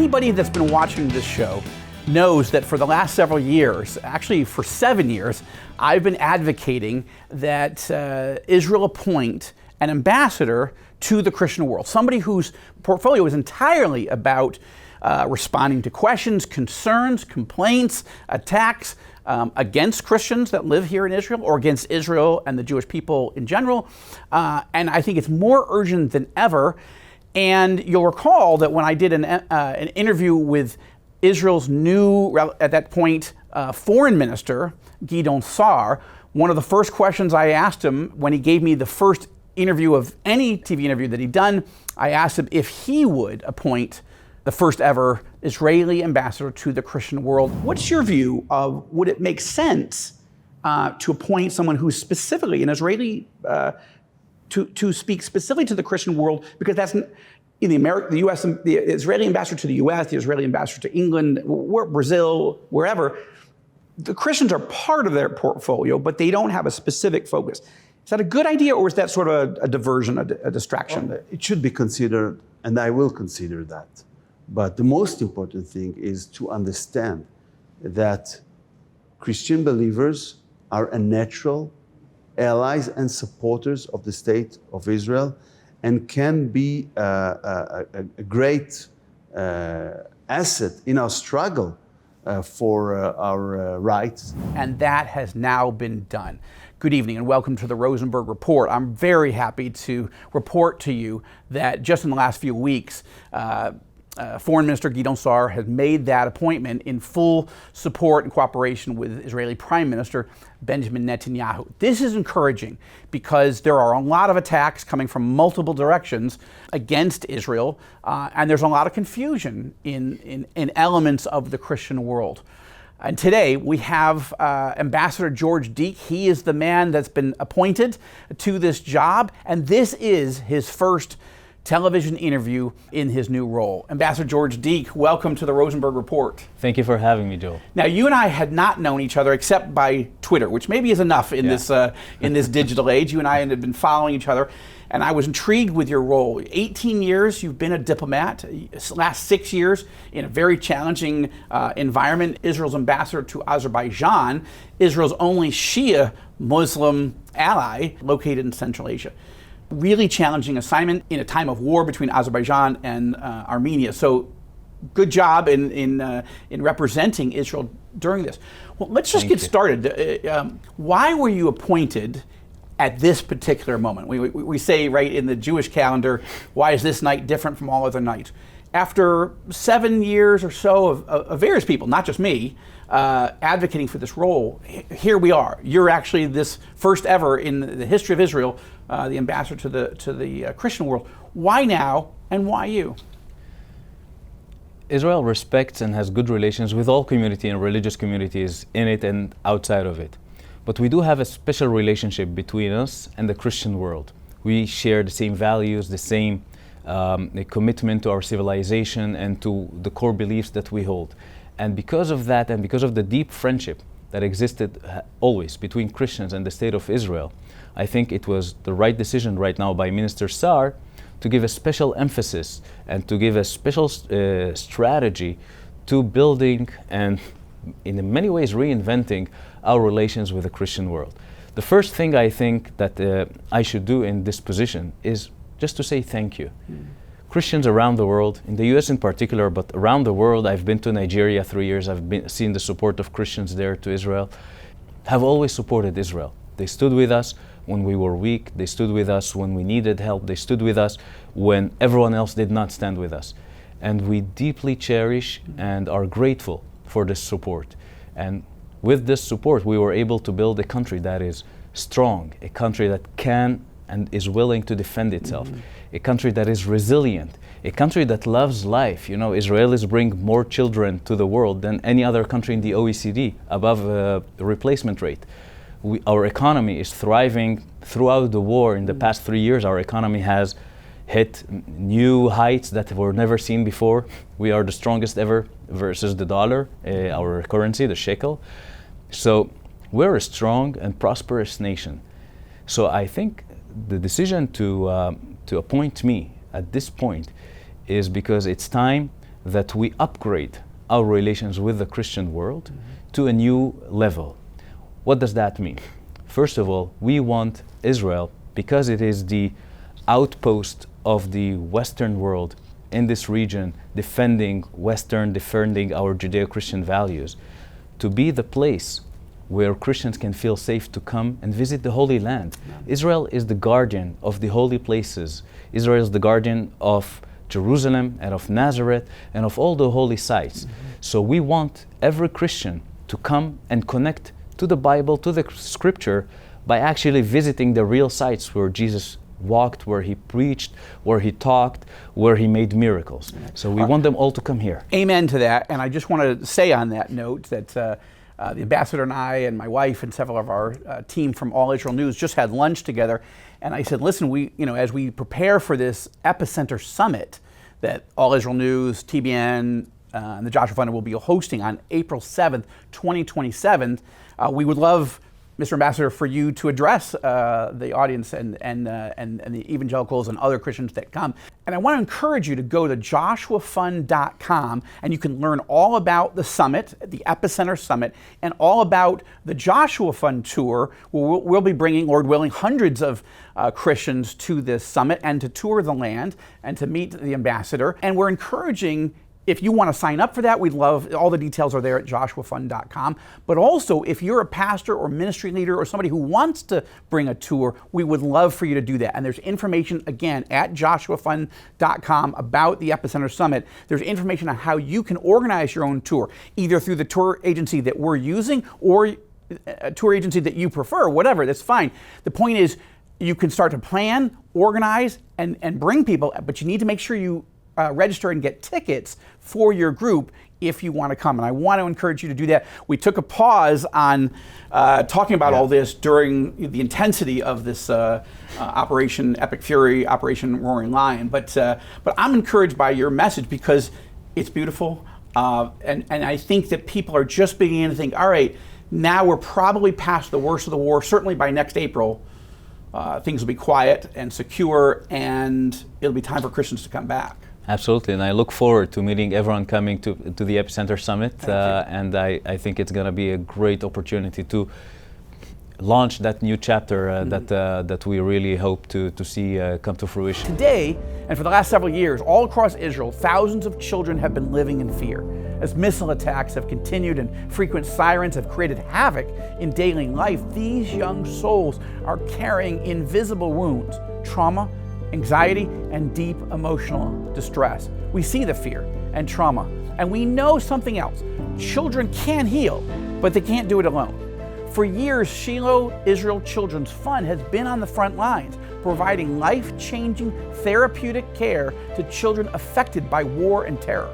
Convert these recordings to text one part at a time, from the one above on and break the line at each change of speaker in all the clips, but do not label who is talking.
Anybody that's been watching this show knows that for the last several years, actually for 7 years, I've been advocating that Israel appoint an ambassador to the Christian world, somebody whose portfolio is entirely about responding to questions, concerns, complaints, attacks against Christians that live here in Israel or against Israel and the Jewish people in general. And I think it's more urgent than ever. And you'll recall that when I did an interview with Israel's new, at that point, foreign minister, Gideon Sa'ar, one of the first questions I asked him when he gave me the first interview of any TV interview that he'd done, I asked him if he would appoint the first ever Israeli ambassador to the Christian world. What's your view of, would it make sense to appoint someone who's specifically an Israeli, to speak specifically to the Christian world, because that's in the U.S., the Israeli ambassador to the U.S., the Israeli ambassador to England, Brazil, wherever, the Christians are part of their portfolio, but they don't have a specific focus. Is that a good idea, or is that sort of a diversion, a distraction?
Well, it should be considered, and I will consider that. But the most important thing is to understand that Christian believers are a natural allies and supporters of the state of Israel, and can be a great asset in our struggle for our rights.
And that has now been done. Good evening and welcome to the Rosenberg Report. I'm very happy to report to you that just in the last few weeks, Foreign Minister Gideon Sa'ar has made that appointment in full support and cooperation with Israeli Prime Minister Benjamin Netanyahu. This is encouraging because there are a lot of attacks coming from multiple directions against Israel, and there's a lot of confusion in elements of the Christian world. And today we have Ambassador George Deek. He is the man that's been appointed to this job, and this is his first television interview in his new role. Ambassador George Deek, welcome to the Rosenberg Report.
Thank you for having me, Joel.
Now, you and I had not known each other except by Twitter, which maybe is enough in this digital age. You and I had been following each other, and I was intrigued with your role. 18 years you've been a diplomat. Last 6 years in a very challenging environment. Israel's ambassador to Azerbaijan, Israel's only Shia Muslim ally located in Central Asia. Really challenging assignment in a time of war between Azerbaijan and Armenia. So good job in representing Israel during this. Well, let's just get started. Why were you appointed at this particular moment? We say, right, in the Jewish calendar, why is this night different from all other nights? After 7 years or so of various people, not just me, advocating for this role, here we are. You're actually this first ever in the history of Israel, the ambassador to the Christian world. Why now, and why you?
Israel respects and has good relations with all community and religious communities in it and outside of it. But we do have a special relationship between us and the Christian world. We share the same values, the same commitment to our civilization and to the core beliefs that we hold. And because of that, and because of the deep friendship that existed always between Christians and the state of Israel, I think it was the right decision right now by Minister Sa'ar to give a special emphasis and to give a special strategy to building and in many ways reinventing our relations with the Christian world. The first thing I think that I should do in this position is just to say thank you. Christians around the world, in the US in particular, but around the world, I've been to Nigeria 3 years, I've seen the support of Christians there to Israel, have always supported Israel. They stood with us when we were weak, they stood with us when we needed help, they stood with us when everyone else did not stand with us. And we deeply cherish and are grateful for this support. And with this support, we were able to build a country that is strong, a country that can and is willing to defend itself, a country that is resilient, a country that loves life. You know, Israelis bring more children to the world than any other country in the OECD, above the replacement rate. Our economy is thriving throughout the war. In the past 3 years, our economy has hit new heights that were never seen before. We are the strongest ever versus the dollar, our currency, the shekel. So we're a strong and prosperous nation. So I think the decision to appoint me at this point is because it's time that we upgrade our relations with the Christian world to a new level. What does that mean? First of all, we want Israel, because it is the outpost of the Western world in this region, defending our Judeo-Christian values, to be the place where Christians can feel safe to come and visit the Holy Land. Israel is the guardian of the holy places. Israel is the guardian of Jerusalem and of Nazareth and of all the holy sites. So we want every Christian to come and connect to the Bible, to the Scripture, by actually visiting the real sites where Jesus walked, where he preached, where he talked, where he made miracles. So we want them all to come here.
Amen to that. And I just want to say on that note that the ambassador and I and my wife and several of our team from All Israel News just had lunch together. And I said, listen, as we prepare for this Epicenter Summit that All Israel News, TBN, and the Joshua Fund will be hosting on April 7th, 2027, we would love, Mr. Ambassador, for you to address the audience and the evangelicals and other Christians that come. And I want to encourage you to go to joshuafund.com, and you can learn all about the summit, the Epicenter Summit, and all about the Joshua Fund Tour, where we'll be bringing, Lord willing, hundreds of Christians to this summit and to tour the land and to meet the ambassador. And we're encouraging, if you want to sign up for that, we'd love, all the details are there at joshuafund.com. But also, if you're a pastor or ministry leader or somebody who wants to bring a tour, we would love for you to do that. And there's information, again, at joshuafund.com about the Epicenter Summit. There's information on how you can organize your own tour, either through the tour agency that we're using or a tour agency that you prefer, whatever, that's fine. The point is, you can start to plan, organize, and bring people, but you need to make sure you register and get tickets for your group if you want to come. And I want to encourage you to do that. We took a pause on talking about all this during the intensity of this Operation Epic Fury, Operation Roaring Lion. But I'm encouraged by your message because it's beautiful. And I think that people are just beginning to think, all right, now we're probably past the worst of the war. Certainly by next April, things will be quiet and secure, and it'll be time for Christians to come back.
Absolutely, and I look forward to meeting everyone coming to the Epicenter Summit, and I think it's going to be a great opportunity to launch that new chapter that we really hope to see come to fruition.
Today, and for the last several years, all across Israel, thousands of children have been living in fear. As missile attacks have continued and frequent sirens have created havoc in daily life, these young souls are carrying invisible wounds, trauma, anxiety, and deep emotional distress. We see the fear and trauma, and we know something else. Children can heal, but they can't do it alone. For years, Shiloh Israel Children's Fund has been on the front lines, providing life-changing therapeutic care to children affected by war and terror.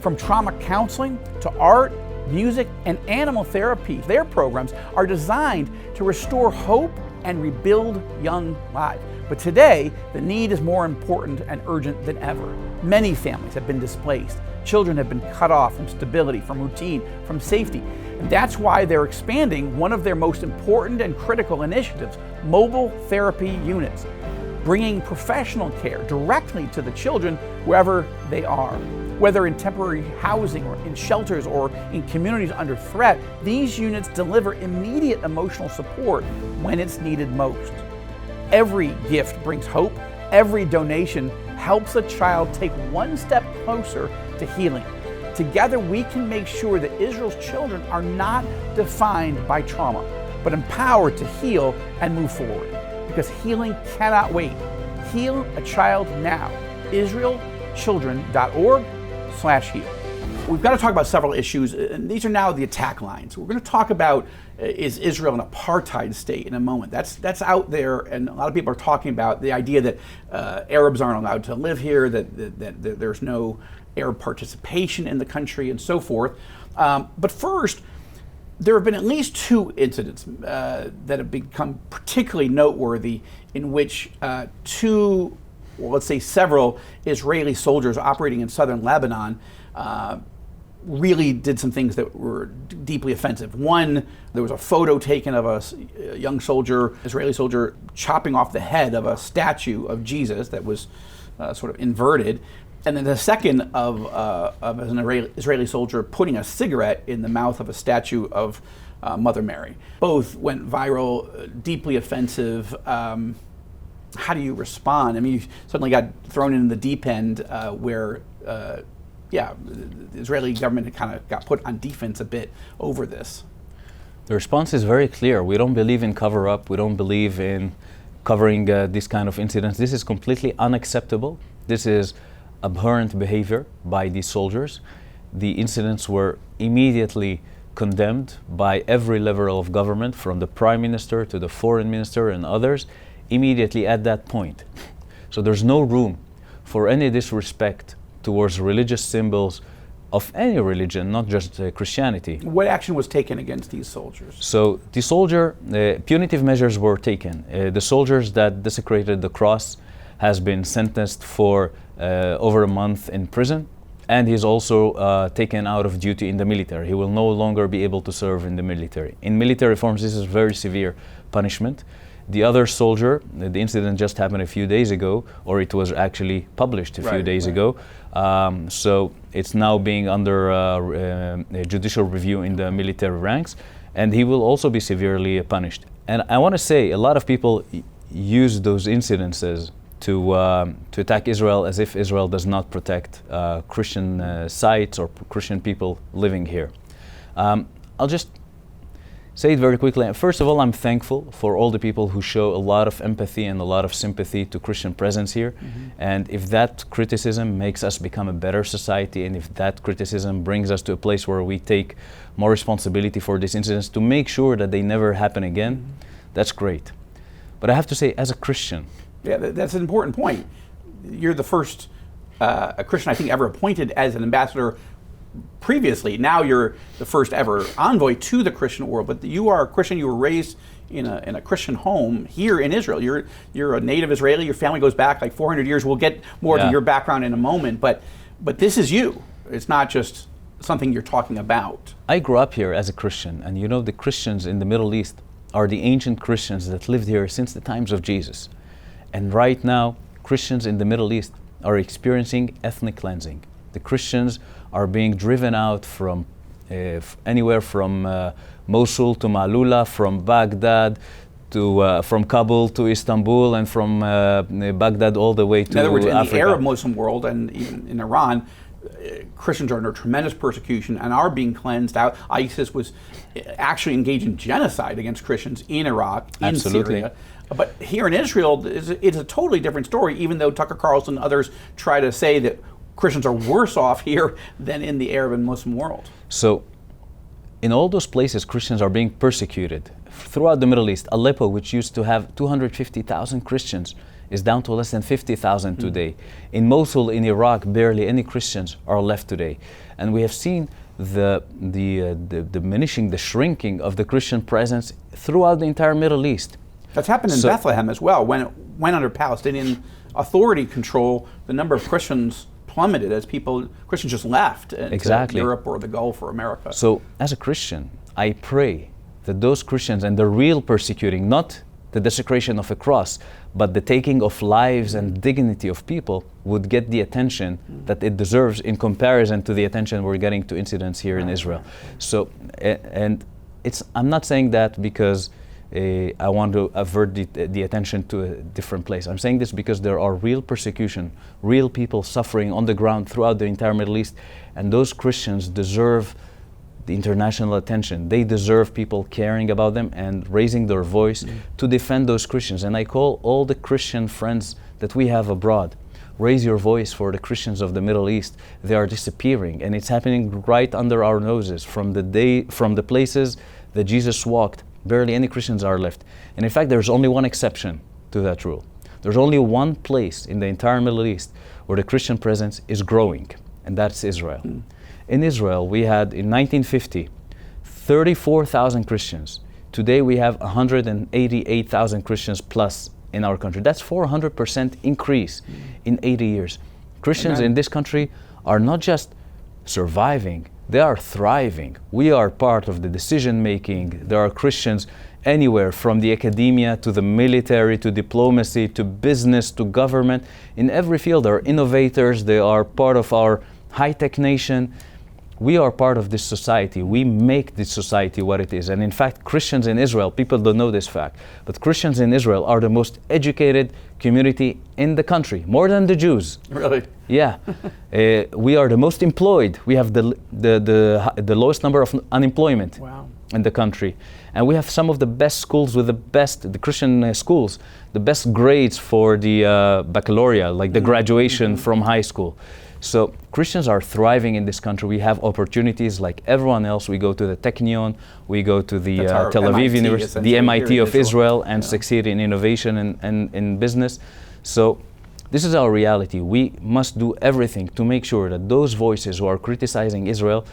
From trauma counseling to art, music, and animal therapy, their programs are designed to restore hope and rebuild young lives. But today, the need is more important and urgent than ever. Many families have been displaced. Children have been cut off from stability, from routine, from safety. And that's why they're expanding one of their most important and critical initiatives, mobile therapy units, bringing professional care directly to the children wherever they are. Whether in temporary housing or in shelters or in communities under threat, these units deliver immediate emotional support when it's needed most. Every gift brings hope. Every donation helps a child take one step closer to healing. Together, we can make sure that Israel's children are not defined by trauma, but empowered to heal and move forward. Because healing cannot wait. Heal a child now. IsraelChildren.org/heal. We've got to talk about several issues, and these are now the attack lines. We're going to talk about, is Israel an apartheid state in a moment? That's out there, and a lot of people are talking about the idea that Arabs aren't allowed to live here, that there's no Arab participation in the country, and so forth. But first, there have been at least two incidents that have become particularly noteworthy in which several Israeli soldiers operating in southern Lebanon really did some things that were deeply offensive. One, there was a photo taken of a young soldier, Israeli soldier, chopping off the head of a statue of Jesus that was sort of inverted. And then the second of an Israeli soldier putting a cigarette in the mouth of a statue of Mother Mary. Both went viral, deeply offensive. How do you respond? I mean, you suddenly got thrown in the deep end where, the Israeli government kind of got put on defense a bit over this.
The response is very clear. We don't believe in cover-up. We don't believe in covering this kind of incidents. This is completely unacceptable. This is abhorrent behavior by these soldiers. The incidents were immediately condemned by every level of government, from the prime minister to the foreign minister and others, immediately at that point. So there's no room for any disrespect towards religious symbols of any religion, not just Christianity.
What action was taken against these soldiers?
So punitive measures were taken. The soldiers that desecrated the cross has been sentenced for over a month in prison, and he's also taken out of duty in the military. He will no longer be able to serve in the military. In military forms, this is very severe punishment. The other soldier, the incident just happened a few days ago, or it was actually published a few days ago. So it's now being under judicial review in the military ranks, and he will also be severely punished. And I want to say, a lot of people use those incidences to attack Israel as if Israel does not protect Christian sites or Christian people living here. I'll just say it very quickly. First of all, I'm thankful for all the people who show a lot of empathy and a lot of sympathy to Christian presence here. Mm-hmm. And if that criticism makes us become a better society, and if that criticism brings us to a place where we take more responsibility for these incidents to make sure that they never happen again, mm-hmm. that's great. But I have to say, as a Christian,
that's an important point. You're the first a Christian, I think, ever appointed as an ambassador previously. Now you're the first ever envoy to the Christian world, but you are a Christian. You were raised in a Christian home here in Israel. You're a native Israeli. Your family goes back like 400 years. We'll get more to your background in a moment, but this is you. It's not just something you're talking about.
I grew up here as a Christian, and the Christians in the Middle East are the ancient Christians that lived here since the times of Jesus. And right now, Christians in the Middle East are experiencing ethnic cleansing. The Christians are being driven out from anywhere from Mosul to Malula, from Baghdad to from Kabul to Istanbul, and from Baghdad all the way to Africa.
In other words, in the Arab Muslim world and even in Iran, Christians are under tremendous persecution and are being cleansed out. ISIS was actually engaged in genocide against Christians in Iraq, in Syria. But here in Israel, it's a totally different story, even though Tucker Carlson and others try to say that Christians are worse off here than in the Arab and Muslim world.
So, in all those places, Christians are being persecuted. Throughout the Middle East, Aleppo, which used to have 250,000 Christians, is down to less than 50,000 today. In Mosul, in Iraq, barely any Christians are left today. And we have seen the diminishing, the shrinking of the Christian presence throughout the entire Middle East.
That's happened in Bethlehem as well. When it went under Palestinian authority control, the number of Christians plummeted as Christians just left to Europe or the Gulf or America.
So as a Christian, I pray that those Christians and the real persecuting, not the desecration of a cross, but the taking of lives and dignity of people, would get the attention that it deserves in comparison to the attention we're getting to incidents here in Israel. So, and I'm not saying that because I want to avert the attention to a different place. I'm saying this because there are real persecution, real people suffering on the ground throughout the entire Middle East, and those Christians deserve the international attention. They deserve people caring about them and raising their voice to defend those Christians. And I call all the Christian friends that we have abroad, raise your voice for the Christians of the Middle East. They are disappearing, and it's happening right under our noses. From the places that Jesus walked, barely any Christians are left. And in fact, there's only one exception to that rule. There's only one place in the entire Middle East where the Christian presence is growing, and that's Israel. In Israel, we had, in 1950, 34,000 Christians. Today, we have 188,000 Christians plus in our country. That's 400% increase in 80 years. Christians in this country are not just surviving, they are thriving. We are part of the decision making. There are Christians anywhere from the academia to the military to diplomacy to business to government. In every field, they are innovators, they are part of our high-tech nation. We are part of this society. We make this society what it is. And in fact, Christians in Israel, people don't know this fact, but Christians in Israel are the most educated community in the country, more than the Jews.
Really?
Yeah. We are the most employed. We have the lowest number of unemployment in the country. And we have some of the best schools with the Christian schools, the best grades for the baccalaureate, like the graduation from high school. So Christians are thriving in this country. We have opportunities like everyone else. We go to the Technion, we go to the Tel Aviv University, the MIT of Israel, and succeed in innovation and in business. So this is our reality. We must do everything to make sure that those voices who are criticizing Israel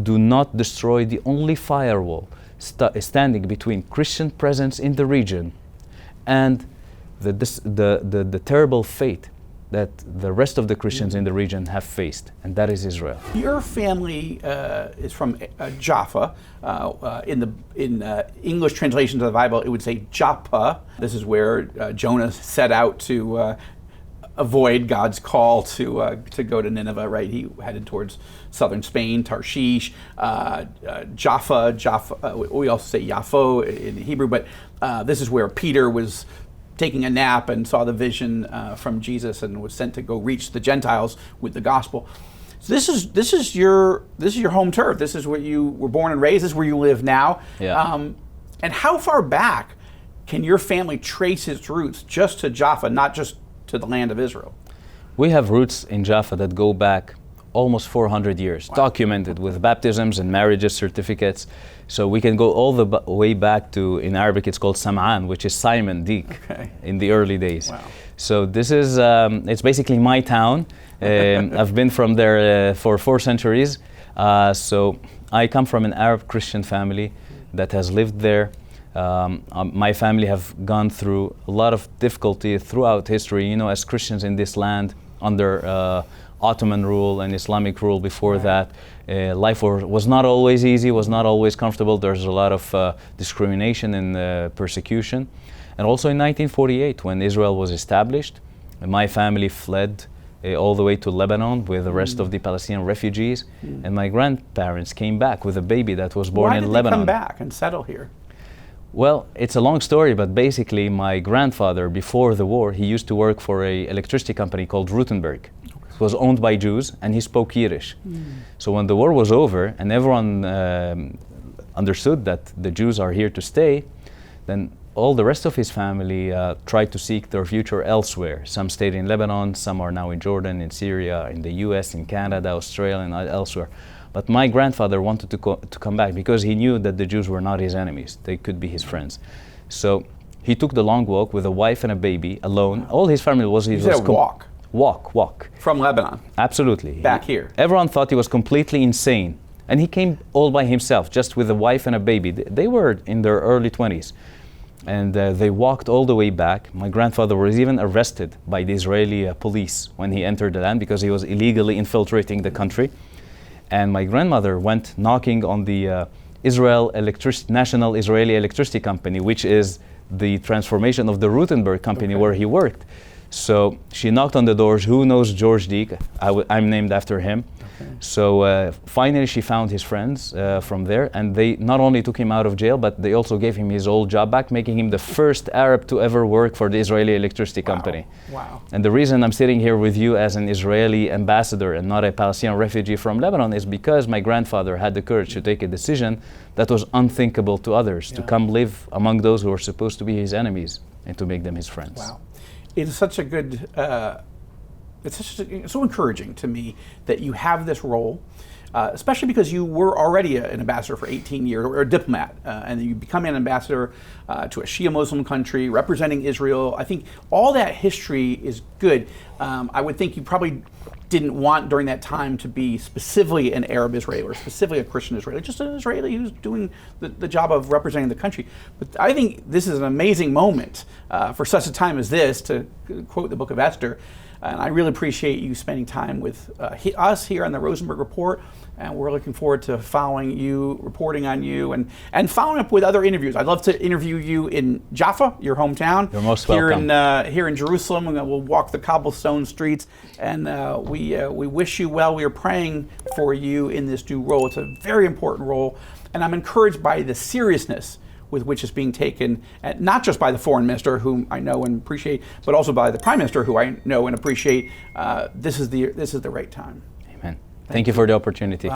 do not destroy the only firewall standing between Christian presence in the region and the terrible fate that the rest of the Christians in the region have faced, and that is Israel.
Your family is from Jaffa. In English translations of the Bible, it would say Joppa. This is where Jonah set out to avoid God's call to go to Nineveh. Right, he headed towards southern Spain, Tarshish, Jaffa. We also say Yaffo in Hebrew, but this is where Peter was taking a nap and saw the vision from Jesus and was sent to go reach the Gentiles with the gospel. So this is your home turf. This is where you were born and raised. This is where you live now.
Yeah.
And how far back can your family trace its roots just to Jaffa, not just to the land of Israel?
We have roots in Jaffa that go back almost 400 years, documented with baptisms and marriages certificates. So we can go all the way back to, in Arabic it's called Sam'an, which is Simon Deek in the early days.
Wow.
So this is, it's basically my town. I've been from there for 4 centuries. So I come from an Arab Christian family that has lived there. My family have gone through a lot of difficulty throughout history, you know, as Christians in this land under Ottoman rule and Islamic rule before that. Life was not always easy, was not always comfortable. There's a lot of discrimination and persecution. And also in 1948, when Israel was established, my family fled all the way to Lebanon with the rest of the Palestinian refugees. And my grandparents came back with a baby that was born in Lebanon.
Why did they come back and settle here?
Well, it's a long story, but basically my grandfather, before the war, he used to work for an electricity company called Rosenberg. It was owned by Jews, and he spoke Yiddish. So when the war was over and everyone understood that the Jews are here to stay, then all the rest of his family tried to seek their future elsewhere. Some stayed in Lebanon, some are now in Jordan, in Syria, in the US, in Canada, Australia, and elsewhere. But my grandfather wanted to come back because he knew that the Jews were not his enemies. They could be his friends. So he took the long walk with a wife and a baby alone. All his family was...
You said walk?
Walk.
From Lebanon?
Absolutely.
Back here?
Everyone thought he was completely insane. And he came all by himself, just with a wife and a baby. They were in their early 20s. And they walked all the way back. My grandfather was even arrested by the Israeli police when he entered the land because he was illegally infiltrating the country. And my grandmother went knocking on the National Israeli Electricity Company, which is the transformation of the Rosenberg company where he worked. So she knocked on the doors. Who knows George Deek? I'm named after him. So finally she found his friends from there, and they not only took him out of jail, but they also gave him his old job back, making him the first Arab to ever work for the Israeli Electricity Company.
Wow.
And the reason I'm sitting here with you as an Israeli ambassador and not a Palestinian refugee from Lebanon is because my grandfather had the courage to take a decision that was unthinkable to others, to come live among those who were supposed to be his enemies and to make them his friends.
Wow. It is such a good... It's so encouraging to me that you have this role, especially because you were already an ambassador for 18 years, or a diplomat, and you become an ambassador to a Shia Muslim country, representing Israel. I think all that history is good. I would think you probably didn't want during that time to be specifically an Arab Israeli or specifically a Christian Israeli, just an Israeli who's doing the job of representing the country. But I think this is an amazing moment for such a time as this, to quote the book of Esther, And I really appreciate you spending time with us here on the Rosenberg Report. And we're looking forward to following you, reporting on you, and following up with other interviews. I'd love to interview you in Jaffa, your hometown.
You're most welcome.
Here in Jerusalem, and we'll walk the cobblestone streets. And we wish you well. We are praying for you in this new role. It's a very important role. And I'm encouraged by the seriousness with which it's being taken, not just by the foreign minister, whom I know and appreciate, but also by the prime minister, who I know and appreciate. This is the right time.
Amen. Thank you for the opportunity.